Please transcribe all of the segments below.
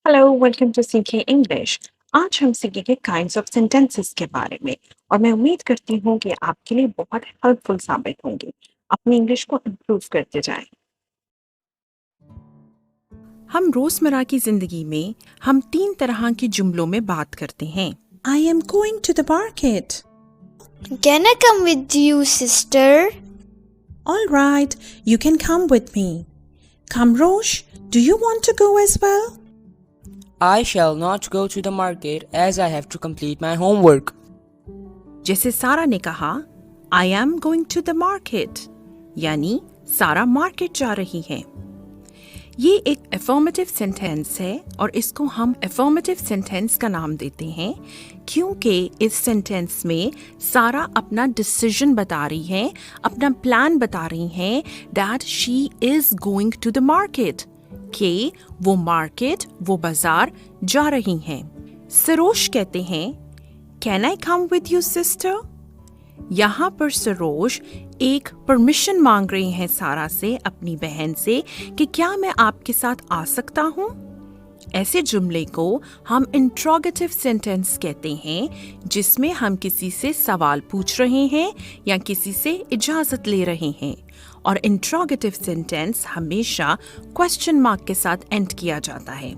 Hello welcome to सीखे English. आज हम सीखेंगे काइंड्स ऑफ सेंटेंसेस के बारे में और मैं उम्मीद करती हूँ कि आपके लिए बहुत हेल्पफुल साबित होंगे। अपनी इंग्लिश को इम्प्रूव करते जाएं। हम रोजमर्रा की जिंदगी में हम 3 तरह के जुमलों में बात करते हैं। I am going to the market. Can I come with you, sister? All right, you can come with me. Come, Rosh, do you want to go as well? I shall not go to the market as I have to complete my homework. जैसे सारा ने कहा, I am going to the market, यानी सारा market जा रही है। ये एक अफर्मेटिव सेंटेंस है और इसको हम अफर्मेटिव सेंटेंस का नाम देते हैं क्योंकि इस सेंटेंस में सारा अपना डिसीजन बता रही है, अपना प्लान बता रही है that she is going to the market, कि वो मार्केट, वो बाजार जा रही हैं। सरोज कहते हैं, can I come with you sister? यहाँ पर सरोज एक परमिशन मांग रही हैं सारा से, अपनी बहन से, कि क्या मैं आपके साथ आ सकता हूँ? ऐसे जुमले को हम इंट्रोगेटिव सेंटेंस कहते हैं जिसमें हम किसी से सवाल पूछ रहे हैं या किसी से इजाजत ले रहे हैं और इंट्रोगेटिव सेंटेंस हमेशा क्वेश्चन मार्क के साथ एंड किया जाता है।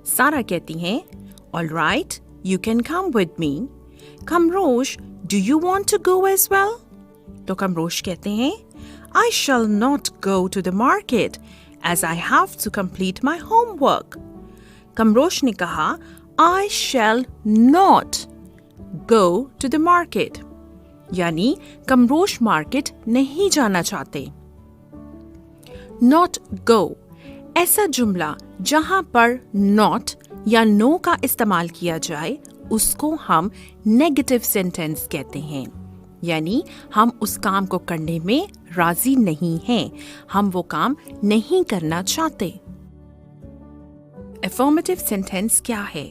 सारा कहती हैं, all right, you can come with me. कमरोश, do you want to go as well? तो कमरोश कहते हैं, I shall not go to the market as I have to complete my homework. कमरोश ने कहा, I shall not go to the market, यानी कमरोश market नहीं जाना चाहते। Not go, ऐसा जुमला जहां पर not या no का इस्तेमाल किया जाए उसको हम नेगेटिव सेंटेंस कहते हैं, यानी हम उस काम को करने में राजी नहीं हैं, हम वो काम नहीं करना चाहते। अफर्मेटिव सेंटेंस क्या है?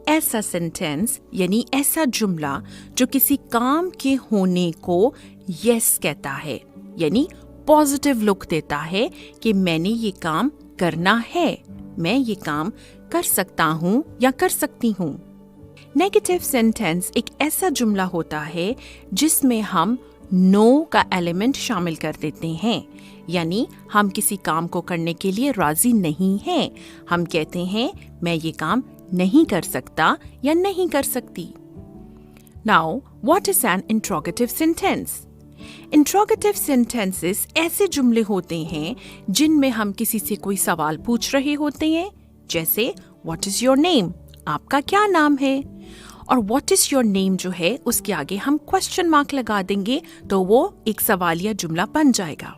ऐसा सेंटेंस यानी ऐसा जुमला जो किसी काम के होने को यस कहता है, यानी पॉजिटिव लुक देता है कि मैंने ये काम करना है, मैं ये काम कर सकता हूँ या कर सकती हूँ। नेगेटिव सेंटेंस एक ऐसा जुमला होता है जिसमें हम नो का एलिमेंट शामिल कर देते हैं, यानी हम किसी काम को करने के लिए राजी नहीं हैं, हम कहते हैं मैं ये काम नहीं कर सकता या नहीं कर सकती। Now what is an interrogative sentence? Interrogative sentences ऐसे जुमले होते हैं जिनमें हम किसी से कोई सवाल पूछ रहे होते हैं, जैसे व्हाट इज योर नेम? आपका क्या नाम है? और व्हाट इज योर नेम जो है उसके आगे हम क्वेश्चन मार्क लगा देंगे तो वो एक सवालिया जुमला बन जाएगा।